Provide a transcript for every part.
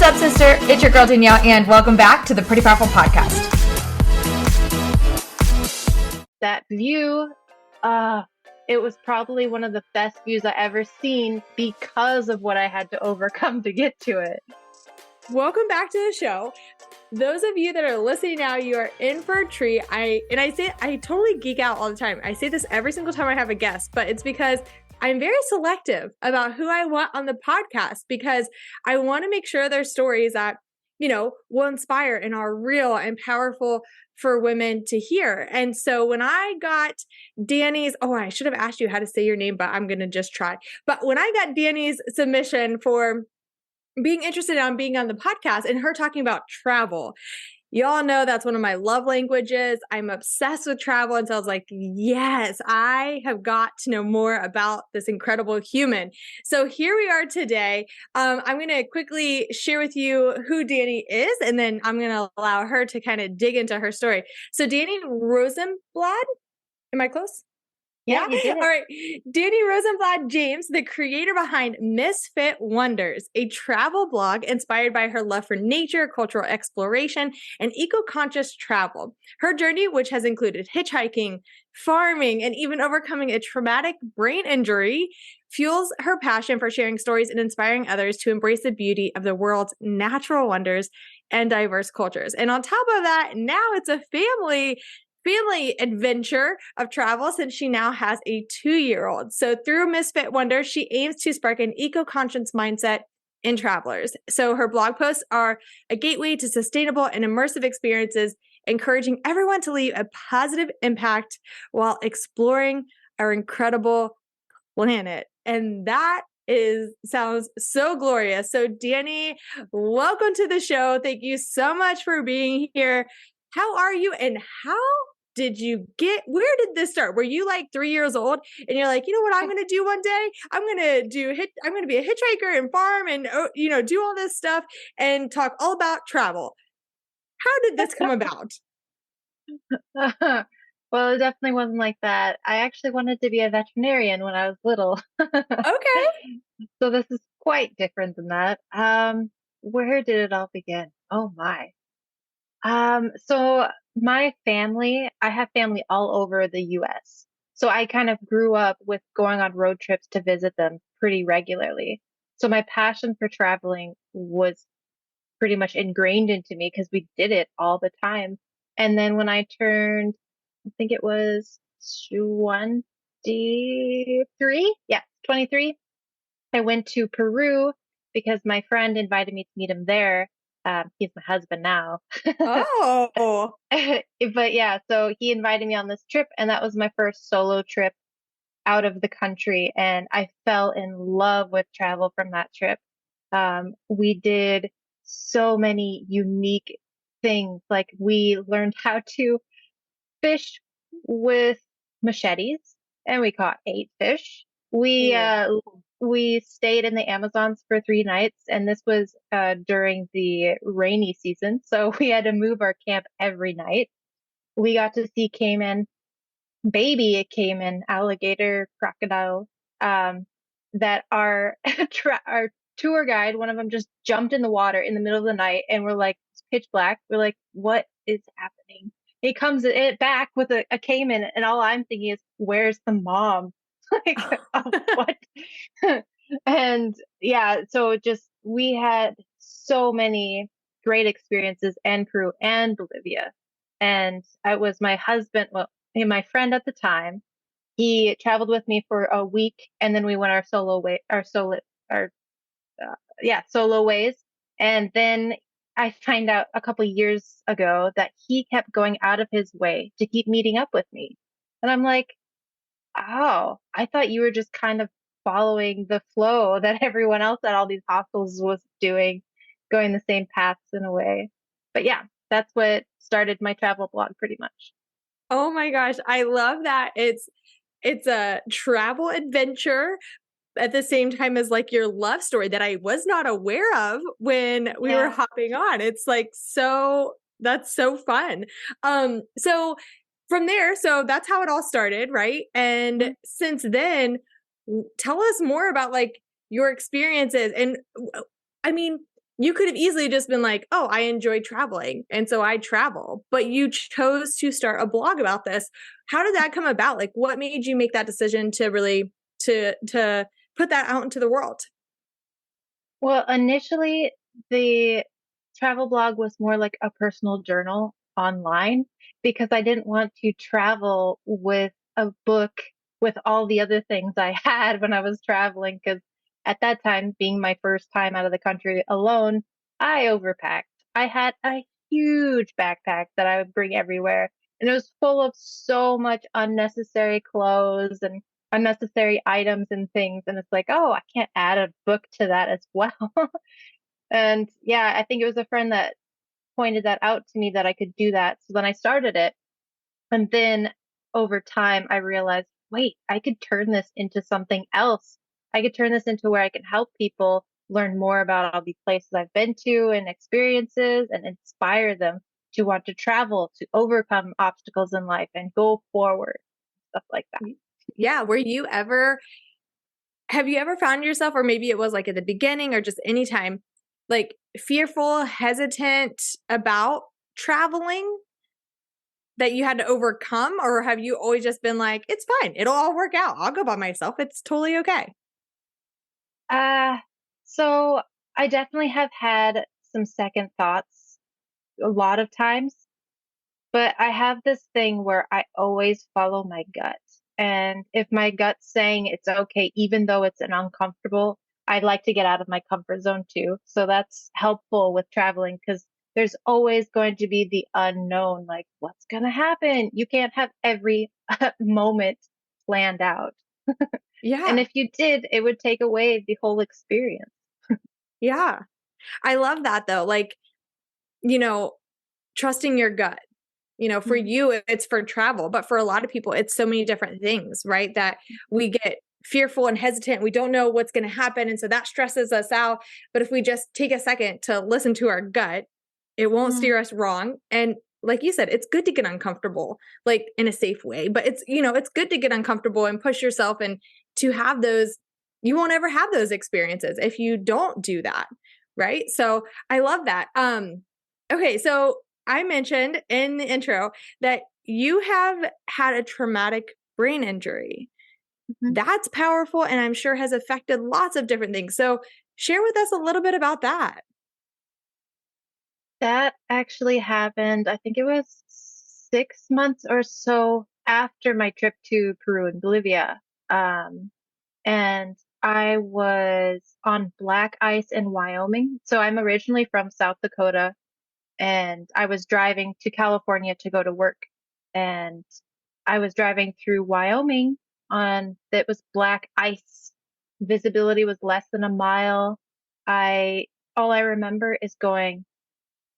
What's up, sister? It's your girl Danielle, and welcome back to the Pretty Powerful Podcast. That view, it was probably one of the best views I ever seen because of what I had to overcome to get to it. Welcome back to the show. Those of you that are listening now, you are in for a treat. I totally geek out all the time. I say this every single time I have a guest, but it's because I'm very selective about who I want on the podcast because I want to make sure there's stories that, will inspire and are real and powerful for women to hear. And so when I got Dani's, I should have asked you how to say your name, but I'm going to just try. But when I got Dani's submission for being interested in being on the podcast and her talking about travel, y'all know that's one of my love languages. I'm obsessed with travel. And so I was like, yes, I have got to know more about this incredible human. So here we are today. I'm going to quickly share with you who Dani is, and then I'm going to allow her to kind of dig into her story. So Dani Rosenblad, am I close? Yeah, you did it. All right. Dani Rosenblad James, the creator behind Misfit Wanders, a travel blog inspired by her love for nature, cultural exploration, and eco-conscious travel. Her journey, which has included hitchhiking, farming, and even overcoming a traumatic brain injury, fuels her passion for sharing stories and inspiring others to embrace the beauty of the world's natural wonders and diverse cultures. And on top of that, now it's a family adventure of travel since she now has a 2-year-old. So through Misfit Wonders, she aims to spark an eco-conscious mindset in travelers. So her blog posts are a gateway to sustainable and immersive experiences, encouraging everyone to leave a positive impact while exploring our incredible planet. And that sounds so glorious. So Dani, welcome to the show. Thank you so much for being here. How are you, and where did this start? Were you like 3 years old and you're like, you know what I'm going to do one day? I'm going to be a hitchhiker and farm and, do all this stuff and talk all about travel. How did this come about? Well, it definitely wasn't like that. I actually wanted to be a veterinarian when I was little. Okay. So this is quite different than that. Where did it all begin? Oh my. So my family, I have family all over the US. So I kind of grew up with going on road trips to visit them pretty regularly. So my passion for traveling was pretty much ingrained into me because we did it all the time. And then when I turned, I think it was 23. Yeah, 23. I went to Peru because my friend invited me to meet him there. He's my husband now. Oh. But yeah, so he invited me on this trip, and that was my first solo trip out of the country. And I fell in love with travel from that trip. We did so many unique things. Like we learned how to fish with machetes, and we caught 8 fish. We stayed in the Amazons for 3 nights, and this was during the rainy season, so we had to move our camp every night. We got to see baby caiman, alligator, crocodile, that our our tour guide, one of them just jumped in the water in the middle of the night, and we're like, it's pitch black. We're like, what is happening? He comes back with a caiman, and all I'm thinking is, where's the mom? Like, what? And yeah, so we had so many great experiences in Peru and Bolivia. And I was my husband, my friend at the time. He traveled with me for a week, and then we went our solo ways. And then I find out a couple years ago that he kept going out of his way to keep meeting up with me. And I'm like, oh, I thought you were just kind of following the flow that everyone else at all these hostels was doing, going the same paths in a way. But yeah, that's what started my travel blog pretty much. Oh my gosh. I love that. It's a travel adventure at the same time as like your love story that I was not aware of when we were hopping on. It's like, that's so fun. So from there, so that's how it all started, right? And since then, tell us more about like your experiences. And I mean, you could have easily just been like, oh, I enjoy traveling, and so I travel. But you chose to start a blog about this. How did that come about? Like, what made you make that decision to really to put that out into the world? Well, initially, the travel blog was more like a personal journal online because I didn't want to travel with a book with all the other things I had when I was traveling. Because at that time, being my first time out of the country alone, I overpacked. I had a huge backpack that I would bring everywhere, and it was full of so much unnecessary clothes and unnecessary items and things. And it's like, oh, I can't add a book to that as well. And yeah, I think it was a friend that pointed that out to me that I could do that. So then I started it. And then over time, I realized, wait, I could turn this into something else. I could turn this into where I can help people learn more about all these places I've been to and experiences and inspire them to want to travel, to overcome obstacles in life and go forward, stuff like that. Yeah. Have you ever found yourself, or maybe it was like at the beginning or just anytime, like fearful, hesitant about traveling that you had to overcome? Or have you always just been like, it's fine, it'll all work out, I'll go by myself, it's totally okay? Uh, so I definitely have had some second thoughts a lot of times, but I have this thing where I always follow my gut. And if my gut's saying it's okay, even though it's an uncomfortable, I like to get out of my comfort zone too. So that's helpful with traveling because there's always going to be the unknown, like what's going to happen? You can't have every moment planned out. And Yeah. if you did, it would take away the whole experience. Yeah. I love that though. Like, you know, trusting your gut. For Mhm. you, it's for travel, but for a lot of people, it's so many different things, right? That we get fearful and hesitant. We don't know what's going to happen. And so that stresses us out. But if we just take a second to listen to our gut, it won't Mm. steer us wrong. And like you said, it's good to get uncomfortable, like in a safe way, but it's good to get uncomfortable and push yourself and to have those. You won't ever have those experiences if you don't do that. Right. So I love that. Okay. So I mentioned in the intro that you have had a traumatic brain injury. Mhm. That's powerful and I'm sure has affected lots of different things. So share with us a little bit about that. That actually happened, I think it was 6 months or so after my trip to Peru and Bolivia. Um, and I was on black ice in Wyoming. So I'm originally from South Dakota, and I was driving to California to go to work. And I was driving through Wyoming on that was black ice. Visibility was less than a mile. I all I remember is going,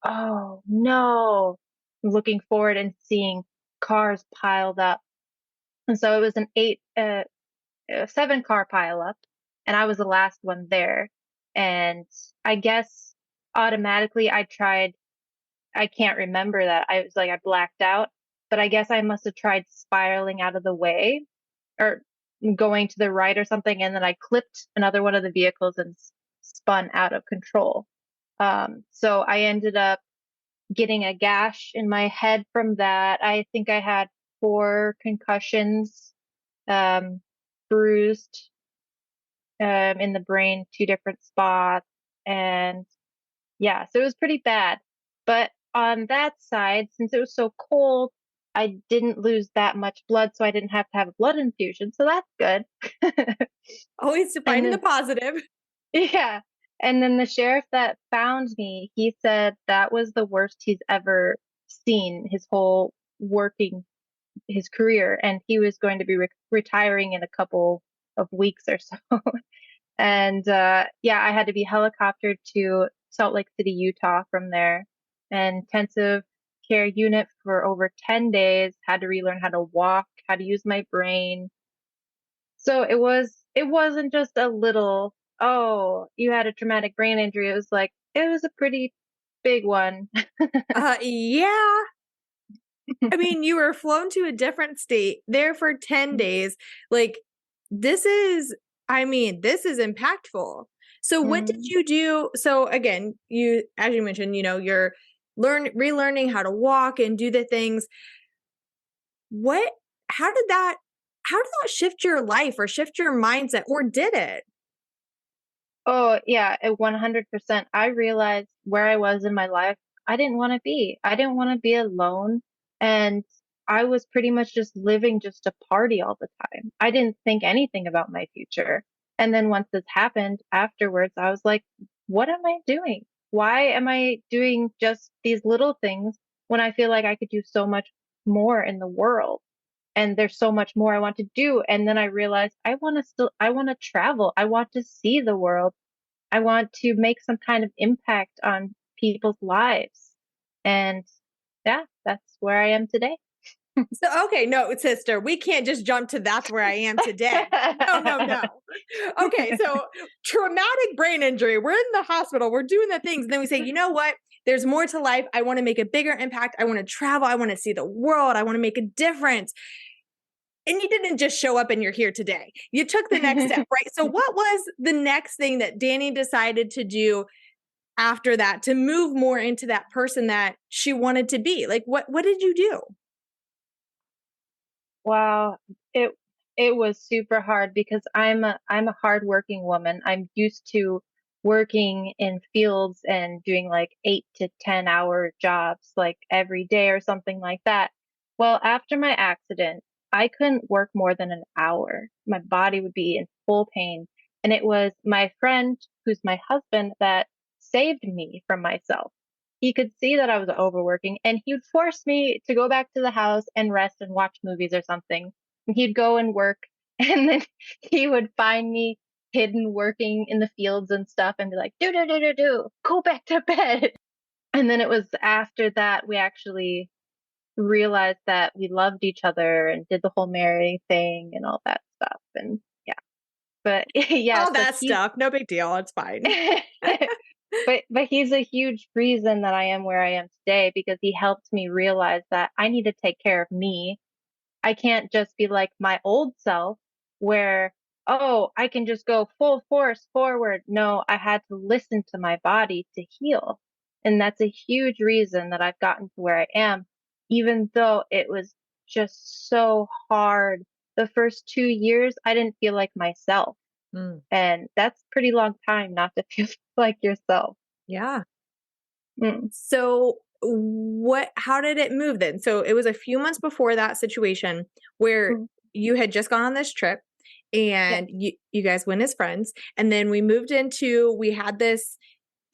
oh no, looking forward and seeing cars piled up. And so it was a 7 car pile up, and I was the last one there. And I guess automatically I can't remember that. I was like, I blacked out, but I guess I must have tried spiraling out of the way or going to the right or something. And then I clipped another one of the vehicles and spun out of control. So I ended up getting a gash in my head from that. I think I had 4 concussions, um, bruised, in the brain, 2 different spots. And yeah, so it was pretty bad. But on that side, since it was so cold, I didn't lose that much blood, so I didn't have to have a blood infusion. So that's good. Always And finding the then, positive. yeah. And then the sheriff that found me, he said that was the worst he's ever seen his whole working his career, and he was going to be retiring in a couple of weeks or so. And yeah, I had to be helicoptered to Salt Lake City, Utah from there, and intensive care unit for over 10 days, had to relearn how to walk, how to use my brain. So it wasn't just a little, oh, you had a traumatic brain injury. It was like, it was a pretty big one. Yeah. I mean, you were flown to a different state there for 10 days. Like, this is, I mean, this is impactful. So what did you do? So again, as you mentioned, you're relearning how to walk and do the things. What, how did that shift your life or shift your mindset, or did it? Oh, yeah, 100%. I realized where I was in my life, I didn't want to be. I didn't want to be alone. And I was pretty much just living just to party all the time. I didn't think anything about my future. And then once this happened afterwards, I was like, what am I doing? Why am I doing just these little things when I feel like I could do so much more in the world? And there's so much more I want to do. And then I realized I want to travel. I want to see the world. I want to make some kind of impact on people's lives. And yeah, that's where I am today. So, okay, no, sister, we can't just jump to that's where I am today. No. Okay, so traumatic brain injury. We're in the hospital. We're doing the things. And then we say, you know what? There's more to life. I want to make a bigger impact. I want to travel. I want to see the world. I want to make a difference. And you didn't just show up and you're here today. You took the next step, right? So what was the next thing that Dani decided to do after that to move more into that person that she wanted to be? Like, what did you do? Wow. It it was super hard because I'm a hardworking woman. I'm used to working in fields and doing like 8 to 10 hour jobs like every day or something like that. Well, after my accident, I couldn't work more than an hour. My body would be in full pain. And it was my friend, who's my husband, that saved me from myself. He could see that I was overworking and he would force me to go back to the house and rest and watch movies or something. And he'd go and work and then he would find me hidden working in the fields and stuff and be like, do, go back to bed. And then it was after that we actually realized that we loved each other and did the whole marry thing and all that stuff. And yeah, but yeah, All so that stuff. No big deal. It's fine. but he's a huge reason that I am where I am today because he helped me realize that I need to take care of me. I can't just be like my old self where, oh, I can just go full force forward. No, I had to listen to my body to heal. And that's a huge reason that I've gotten to where I am, even though it was just so hard. The first 2 years, I didn't feel like myself. Mm, And that's pretty long time not to feel like yourself. yeah. Mm. So how did it move then? So it was a few months before that situation where Mm. you had just gone on this trip Yeah. and you guys went as friends. And then we had this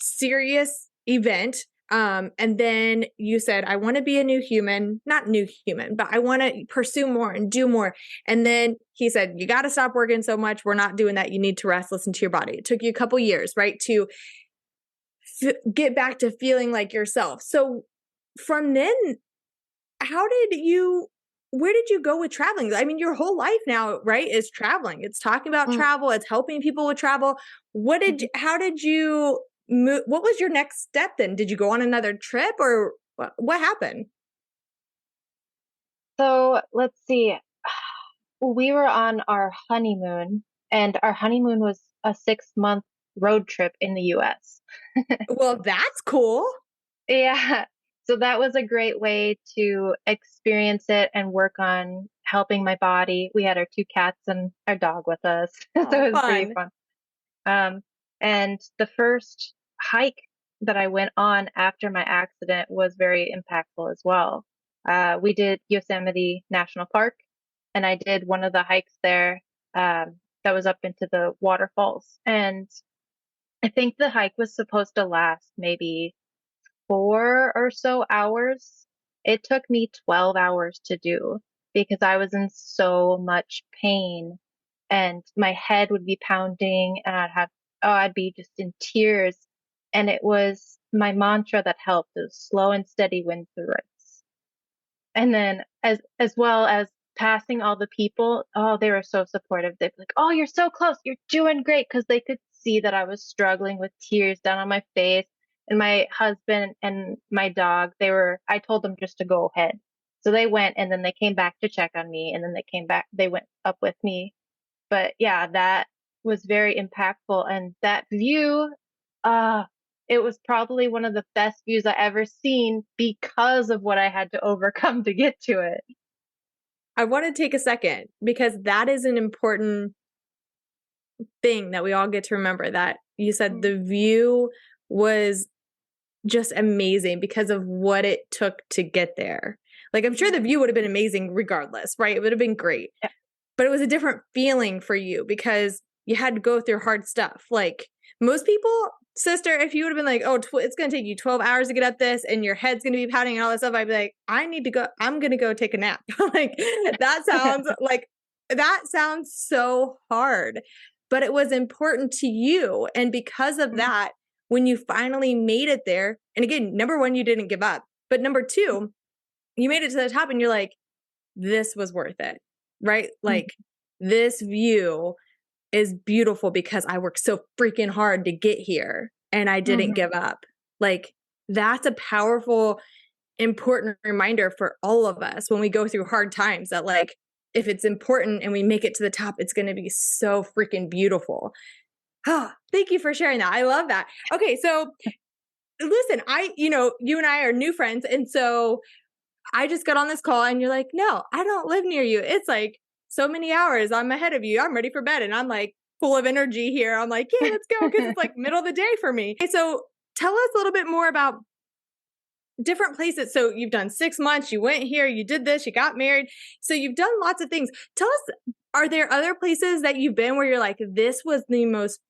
serious event. And then you said, I want to be a new human, not new human, but I want to pursue more and do more. And then he said, you got to stop working so much. We're not doing that. You need to rest, listen to your body. It took you a couple years, right? To get back to feeling like yourself. So from then, how did you, where did you go with traveling? I mean, your whole life now, right, is traveling. It's talking about Mm. travel. It's helping people with travel. Mhm. How did you move? What was your next step then? Did you go on another trip or what happened? So let's see. We were on our honeymoon, and our honeymoon was a 6 month road trip in the US. Well, that's cool. Yeah. So that was a great way to experience it and work on helping my body. We had our two cats and our dog with us. So Oh, it was pretty fun. fun. And the first hike that I went on after my accident was very impactful as well. We did Yosemite National Park, and I did one of the hikes there that was up into the waterfalls. And I think the hike was supposed to last maybe 4 or so hours. It took me 12 hours to do because I was in so much pain and my head would be pounding and I'd be just in tears. And it was my mantra that helped. It was slow and steady wins the race. And then as well as passing all the people, oh, they were so supportive. They'd be like, oh, you're so close. You're doing great. Cause they could see that I was struggling with tears down on my face. And my husband and my dog, I told them just to go ahead. So they went and then they came back to check on me and then they went up with me. But yeah, that was very impactful. And that view, it was probably one of the best views I ever seen because of what I had to overcome to get to it. I want to take a second because that is an important thing that we all get to remember, that you said the view was just amazing because of what it took to get there. Like, I'm sure the view would have been amazing regardless, right? It would have been great. Yeah. But it was a different feeling for you because you had to go through hard stuff. Like most people, sister, if you would have been like, oh, it's going to take you 12 hours to get up this and your head's going to be pounding and all that stuff, I'd be like, I need to go. I'm going to go take a nap. Like that sounds so hard, but it was important to you. And because of that, when you finally made it there, and again, number one, you didn't give up, but number two, you made it to the top and you're like, this was worth it, right? Like this view is beautiful because I worked so freaking hard to get here and I didn't give up. Like that's a powerful, important reminder for all of us when we go through hard times, that like, if it's important and we make it to the top, it's going to be so freaking beautiful. Oh, thank you for sharing that. I love that. Okay. So listen, you and I are new friends. And so I just got on this call and you're like, no, I don't live near you. It's like so many hours. I'm ahead of you. I'm ready for bed. And I'm like full of energy here. I'm like, yeah, let's go. Cause it's like middle of the day for me. Okay, so tell us a little bit more about different places. So you've done 6 months, you went here, you did this, you got married. So you've done lots of things. Tell us, are there other places that you've been where you're like, this was the most,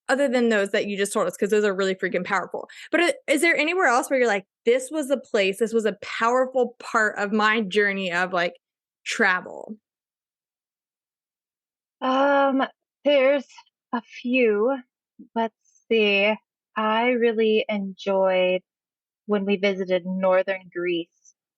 other than those that you just told us, because those are really freaking powerful. But is there anywhere else where you're like, this was a place, this was a powerful part of my journey of like travel? There's a few. Let's see. I really enjoyed when we visited northern Greece.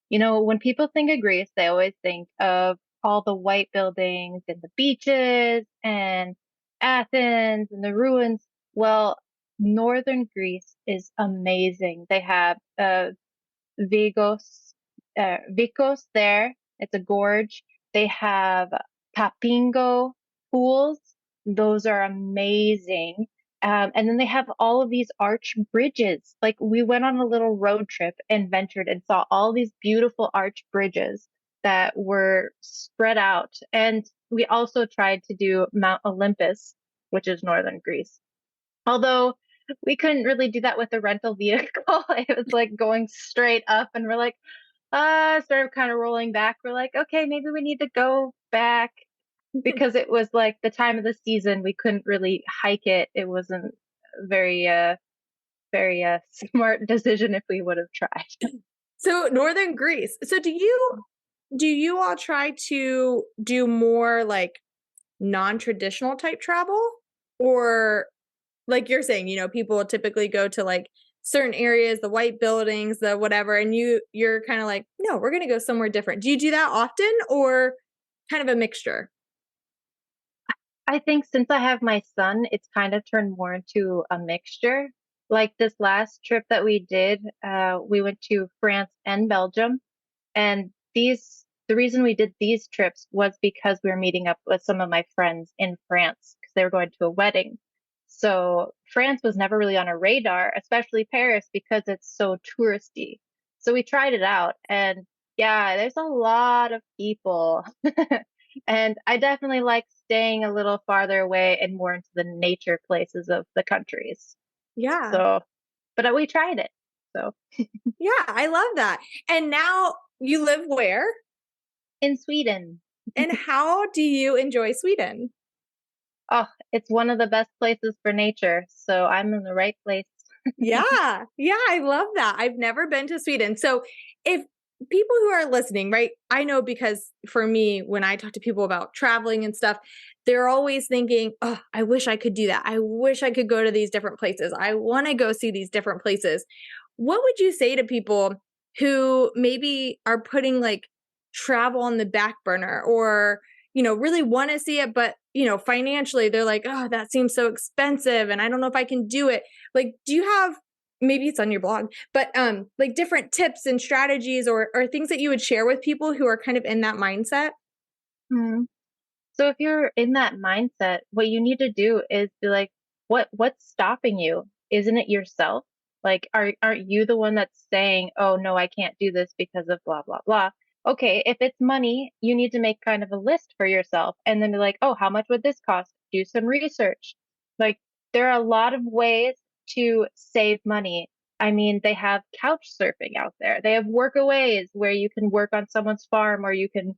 You know, when people think of Greece, they always think of all the white buildings and the beaches and Athens and the ruins. Well, northern Greece is amazing. They have Vigos, Vikos there. It's a gorge. They have Papingo pools. Those are amazing. And then they have all of these arch bridges. Like we went on a little road trip and ventured and saw all these beautiful arch bridges that were spread out. And we also tried to do Mount Olympus, which is northern Greece. Although we couldn't really do that with a rental vehicle. It was like going straight up and we're like, started kind of rolling back. We're like, okay, maybe we need to go back because it was like the time of the season. We couldn't really hike it. It wasn't very, very smart decision if we would have tried. So northern Greece. So do you all try to do more like non-traditional type travel, or like you're saying, people typically go to like certain areas, the white buildings, the whatever, and you're kind of like, no, we're going to go somewhere different. Do you do that often or kind of a mixture? I think since I have my son, it's kind of turned more into a mixture. Like this last trip that we did, we went to France and Belgium. And the reason we did these trips was because we were meeting up with some of my friends in France because they were going to a wedding. So France was never really on our radar, especially Paris, because it's so touristy. So we tried it out and yeah, there's a lot of people. And I definitely like staying a little farther away and more into the nature places of the countries. Yeah. So, but we tried it. So yeah, I love that. And now you live where? in Sweden. And how do you enjoy Sweden? Oh, it's one of the best places for nature. So I'm in the right place. Yeah. Yeah. I love that. I've never been to Sweden. So if people who are listening, right, I know because for me, when I talk to people about traveling and stuff, they're always thinking, oh, I wish I could do that. I wish I could go to these different places. I want to go see these different places. What would you say to people who maybe are putting like travel on the back burner, or, really want to see it, but, financially they're like, oh, that seems so expensive and I don't know if I can do it. Like, do you have, maybe it's on your blog, but like different tips and strategies or things that you would share with people who are kind of in that mindset? So if you're in that mindset, what you need to do is be like, what's stopping you? Isn't it yourself? Like, aren't you the one that's saying, "Oh no, I can't do this because of blah blah blah." Okay, if it's money, you need to make kind of a list for yourself and then be like, "Oh, how much would this cost?" Do some research. Like, there are a lot of ways to save money. I mean, they have couch surfing out there. They have workaways where you can work on someone's farm or you can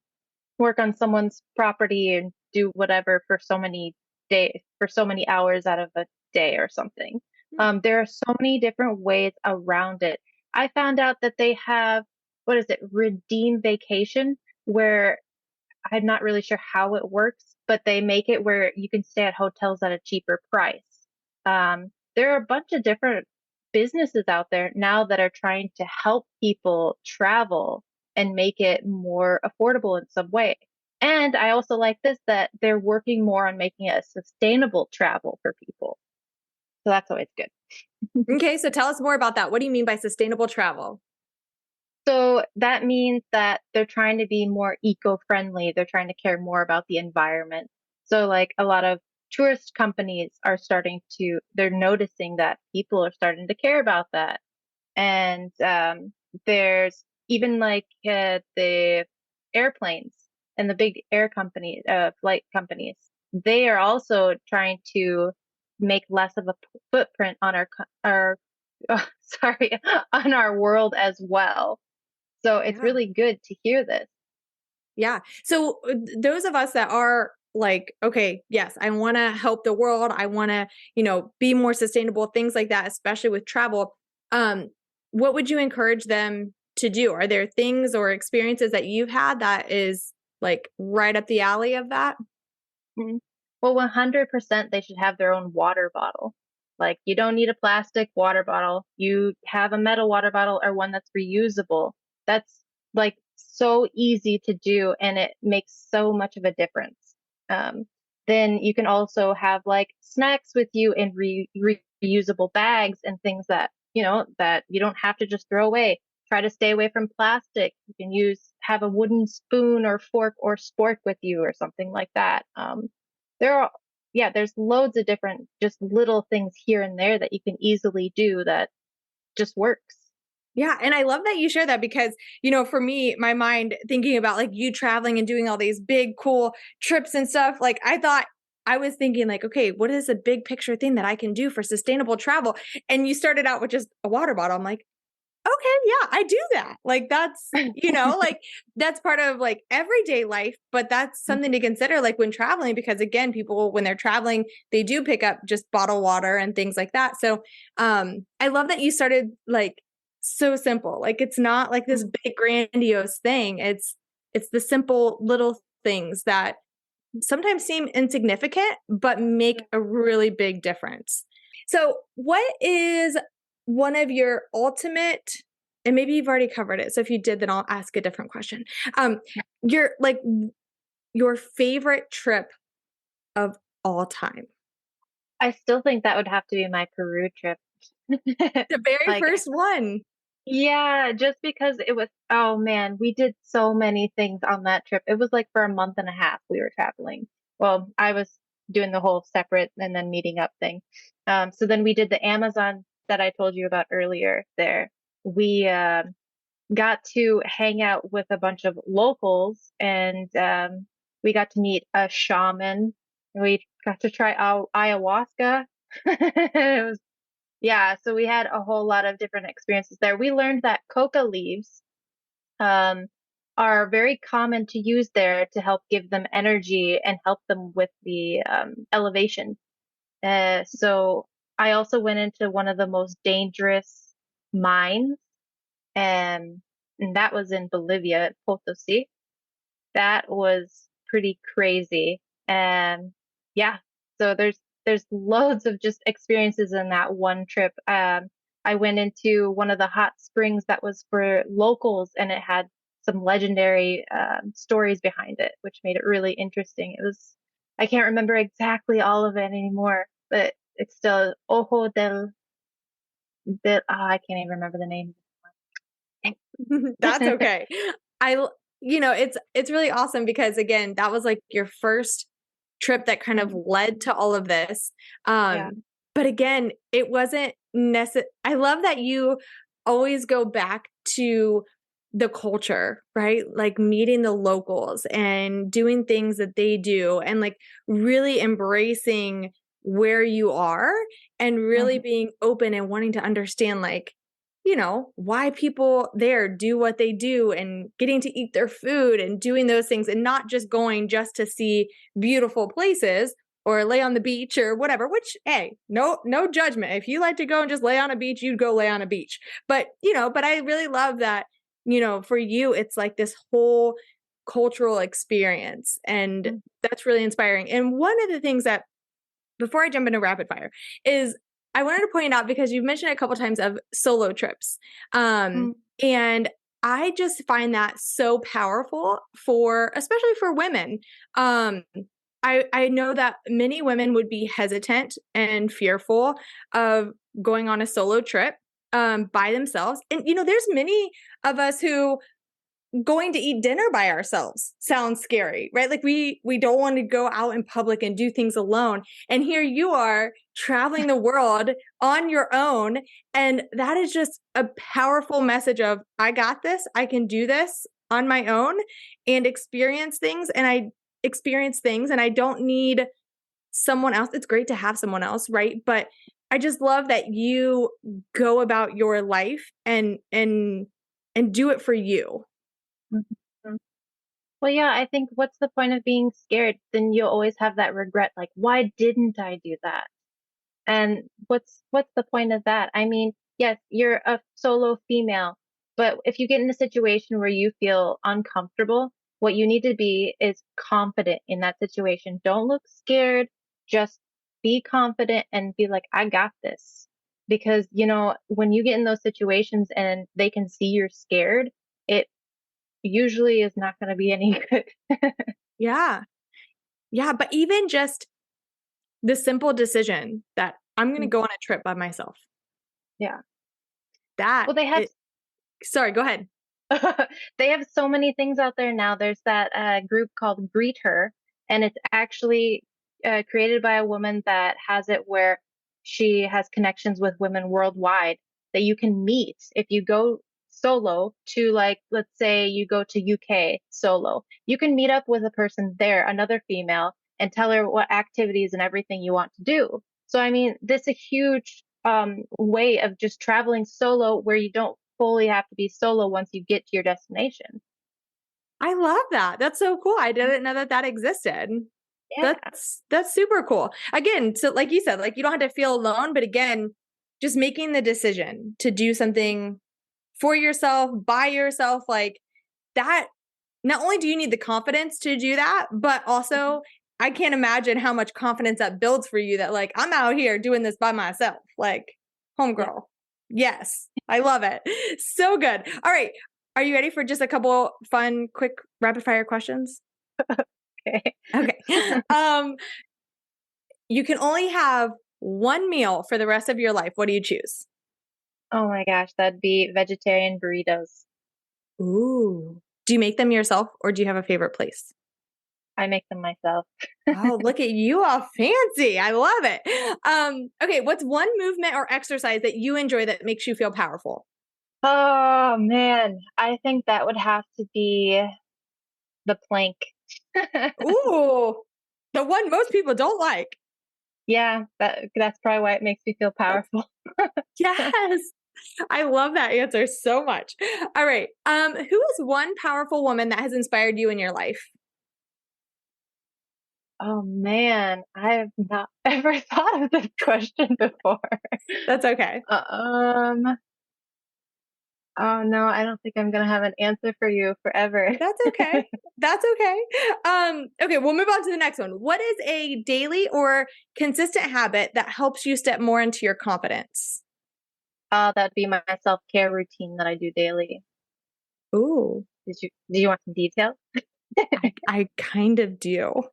work on someone's property and do whatever for so many days, for so many hours out of a day or something. Hmm. There are so many different ways around it. I found out that they have, what is it, redeem vacation, where I'm not really sure how it works, but they make it where you can stay at hotels at a cheaper price. There are a bunch of different businesses out there now that are trying to help people travel and make it more affordable in some way. And I also like this that they're working more on making it a sustainable travel for people. So that's always good. Okay, so tell us more about that. What do you mean by sustainable travel? So that means that they're trying to be more eco-friendly. They're trying to care more about the environment. So like a lot of tourist companies are they're noticing that people are starting to care about that. And there's even like the airplanes and the big flight companies. They are also trying to make less of a footprint on our oh, sorry, on our world as well. So it's Yeah. really good to hear this. Yeah. So those of us that are like, okay, yes, I want to help the world. I want to, be more sustainable, things like that, especially with travel. Um, what would you encourage them to do? Are there things or experiences that you've had that is like right up the alley of that? Mhm. Well, 100% they should have their own water bottle. Like, you don't need a plastic water bottle. You have a metal water bottle or one that's reusable. That's like so easy to do and it makes so much of a difference. Um, then you can also have like snacks with you in reusable bags and things that, that you don't have to just throw away. Try to stay away from plastic. You can have a wooden spoon or fork or spork with you or something like that. There are, yeah, there's loads of different, just little things here and there that you can easily do that just works. Yeah, and I love that you share that because, for me, my mind thinking about like you traveling and doing all these big cool trips and stuff, like I was thinking like, okay, what is a big picture thing that I can do for sustainable travel? And you started out with just a water bottle. I'm like, okay, yeah, I do that. Like that's, like that's part of like everyday life, but that's something to consider like when traveling because again, people when they're traveling, they do pick up just bottled water and things like that. So, I love that you started like so simple. Like it's not like this big grandiose thing. It's the simple little things that sometimes seem insignificant but make a really big difference. So, what is one of your ultimate and maybe you've already covered it. So if you did, then I'll ask a different question. Um, your like your favorite trip of all time. I still think that would have to be my Peru trip. The very Like, first one. yeah, just because oh man, we did so many things on that trip. It was like for a month and a half we were traveling. Well, I was doing the whole separate and then meeting up thing. So then we did the Amazon that I told you about earlier there. We got to hang out with a bunch of locals and we got to meet a shaman. We got to try ayahuasca. It was yeah, so we had a whole lot of different experiences there. We learned that coca leaves um, are very common to use there to help give them energy and help them with the elevation. So I also went into one of the most dangerous mines, and that was in Bolivia, Potosi. That was pretty crazy. And yeah, so there's loads of just experiences in that one trip. I went into one of the hot springs that was for locals, and it had some legendary stories behind it, which made it really interesting. I can't remember exactly all of it anymore, but it's still Ojo I can't even remember the name. That's okay. it's really awesome because again, that was like your first trip that kind of led to all of this. Yeah. But again, it wasn't necessary. I love that you always go back to the culture, right? Like meeting the locals and doing things that they do and like really embracing where you are and really being open and wanting to understand like, why people there do what they do and getting to eat their food and doing those things and not just going just to see beautiful places or lay on the beach or whatever, which, hey, no judgment. If you like to go and just lay on a beach, you'd go lay on a beach. But, but I really love that, for you, it's like this whole cultural experience. And that's really inspiring. And one of the things that, before I jump into rapid fire, is I wanted to point out because you've mentioned a couple times of solo trips. And I just find that so powerful especially for women. I know that many women would be hesitant and fearful of going on a solo trip by themselves. And, there's many of us who going to eat dinner by ourselves sounds scary, right? Like we don't want to go out in public and do things alone. And here you are traveling the world on your own. And that is just a powerful message of, I got this, I can do this on my own and experience things. And I don't need someone else. It's great to have someone else, right? But I just love that you go about your life and do it for you. Well, yeah, I think what's the point of being scared? Then you'll always have that regret, like, why didn't I do that? And what's the point of that? I mean, yes, you're a solo female, but if you get in a situation where you feel uncomfortable, what you need to be is confident in that situation. Don't look scared, just be confident and be like, I got this. Because, when you get in those situations and they can see you're scared, it usually is not going to be any good. Yeah. Yeah. But even just the simple decision that I'm going to go on a trip by myself. Yeah. Well, sorry, go ahead. They have so many things out there now. There's that group called Greet Her, and it's actually created by a woman that has it where she has connections with women worldwide that you can meet if you go solo to, like, let's say you go to UK solo. You can meet up with a person there, another female, and tell her what activities and everything you want to do. So, I mean, this is a huge way of just traveling solo where you don't fully have to be solo once you get to your destination. I love that. That's so cool. I didn't know that existed. Yeah. That's super cool. Again, so like you said, like you don't have to feel alone, but again, just making the decision to do something for yourself, by yourself, like that. Not only do you need the confidence to do that, but also I can't imagine how much confidence that builds for you that like, I'm out here doing this by myself, like homegirl. Yeah. Yes. I love it. So good. All right. Are you ready for just a couple fun, quick rapid fire questions? Okay. Okay. You can only have one meal for the rest of your life. What do you choose? Oh my gosh, that'd be vegetarian burritos. Ooh. Do you make them yourself or do you have a favorite place? I make them myself. Oh, look at you, all fancy. I love it. Okay, what's one movement or exercise that you enjoy that makes you feel powerful? Oh man, I think that would have to be the plank. Ooh, the one most people don't like. Yeah, that's probably why it makes me feel powerful. Yes. I love that answer so much. All right. Who is one powerful woman that has inspired you in your life? Oh man, I have not ever thought of this question before. That's okay. Oh no, I don't think I'm gonna have an answer for you forever. That's okay. That's okay. Okay, we'll move on to the next one. What is a daily or consistent habit that helps you step more into your confidence? That'd be my self-care routine that I do daily. Ooh. Do you want some details? I kind of do.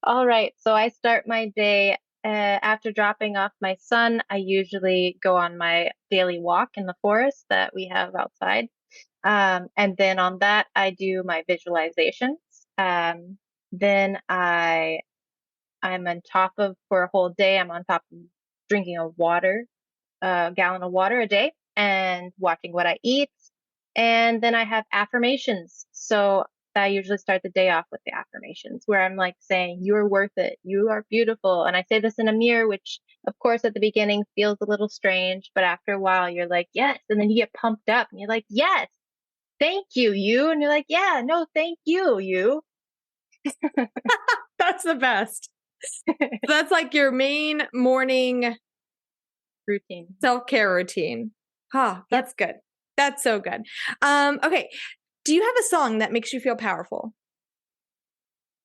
All right. So I start my day after dropping off my son. I usually go on my daily walk in the forest that we have outside. And then on that, I do my visualizations. Then I'm on top of, for a whole day, I'm on top of drinking a gallon of water a day and watching what I eat. And then I have affirmations. So I usually start the day off with the affirmations where I'm like saying, you're worth it. You are beautiful. And I say this in a mirror, which of course at the beginning feels a little strange, but after a while you're like, yes. And then you get pumped up and you're like, yes, thank you, you. And you're like, yeah, no, thank you, you. That's the best. That's like your main morning routine, self-care routine. That's good. That's so good. Okay. Do you have a song that makes you feel powerful?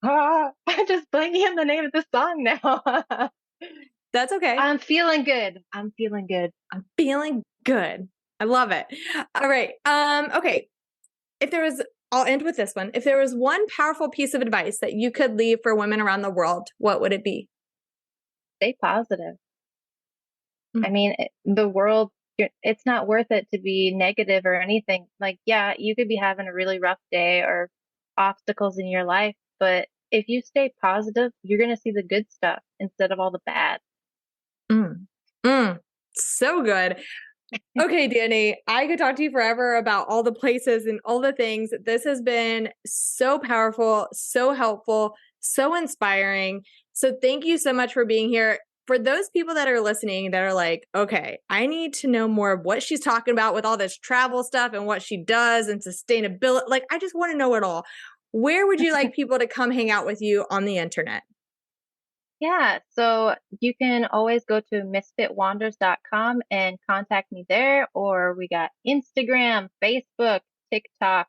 I'm just blanking on the name of the song now. That's okay. I'm feeling good. I'm feeling good. I'm feeling good. I love it. All right. Okay. I'll end with this one. If there was one powerful piece of advice that you could leave for women around the world, what would it be? Stay positive. I mean, the world, it's not worth it to be negative or anything. Like, yeah, you could be having a really rough day or obstacles in your life, but if you stay positive, you're going to see the good stuff instead of all the bad. So good. Okay, Dani, I could talk to you forever about all the places and all the things. This has been so powerful, so helpful, so inspiring. So thank you so much for being here. For those people that are listening that are like, okay, I need to know more of what she's talking about with all this travel stuff and what she does and sustainability. Like, I just want to know it all. Where would you like people to come hang out with you on the internet? Yeah, so you can always go to misfitwanders.com and contact me there, or we got Instagram, Facebook, TikTok,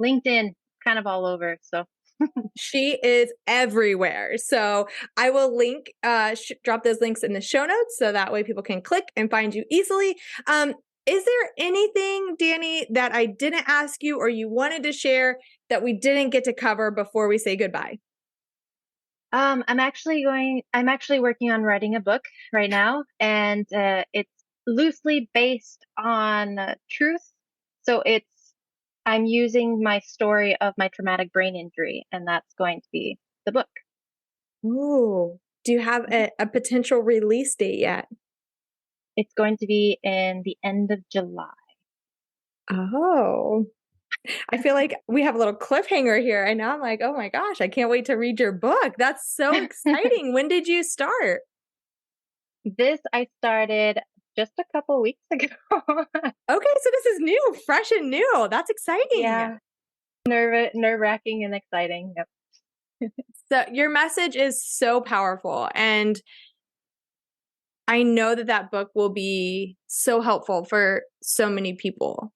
LinkedIn, kind of all over. So she is everywhere. So I will link, drop those links in the show notes so that way people can click and find you easily. Is there anything, Dani, that I didn't ask you or you wanted to share that we didn't get to cover before we say goodbye? I'm actually working on writing a book right now, and it's loosely based on truth. So I'm using my story of my traumatic brain injury, and that's going to be the book. Ooh, do you have a potential release date yet? It's going to be in the end of July. Oh, I feel like we have a little cliffhanger here. And now I'm like, oh my gosh, I can't wait to read your book. That's so exciting. When did you start? I started just a couple weeks ago. Okay, so this is new, fresh and new. That's exciting. Yeah. Nerve-wracking and exciting. Yep. So your message is so powerful. And I know that book will be so helpful for so many people.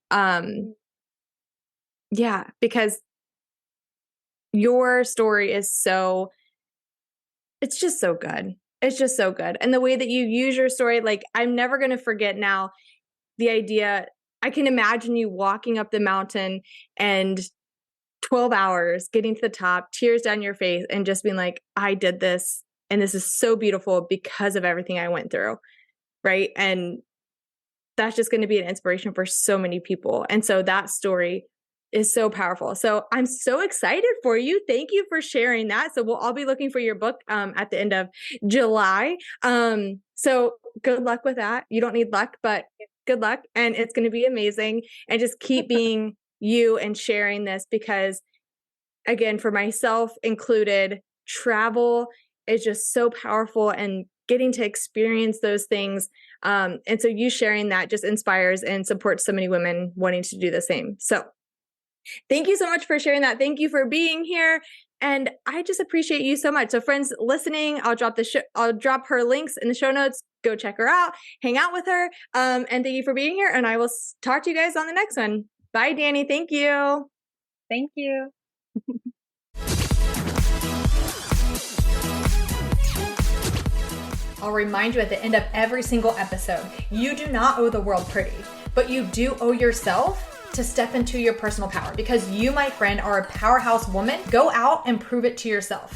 Yeah, because your story is it's just so good. It's just so good. And the way that you use your story, like, I'm never going to forget now the idea. I can imagine you walking up the mountain and 12 hours getting to the top, tears down your face, and just being like, I did this. And this is so beautiful because of everything I went through. Right. And that's just going to be an inspiration for so many people. And so that story is so powerful. So I'm so excited for you. Thank you for sharing that. So we'll all be looking for your book at the end of July. So good luck with that. You don't need luck, but good luck. And it's going to be amazing. And just keep being you and sharing this, because again, for myself included, travel is just so powerful and getting to experience those things. And so you sharing that just inspires and supports so many women wanting to do the same. So thank you so much for sharing that. Thank you for being here. And I just appreciate you so much. So friends listening, I'll drop her links in the show notes. Go check her out, hang out with her. And thank you for being here. And I will talk to you guys on the next one. Bye, Dani. Thank you. Thank you. I'll remind you at the end of every single episode, you do not owe the world pretty, but you do owe yourself to step into your personal power, because you, my friend, are a powerhouse woman. Go out and prove it to yourself.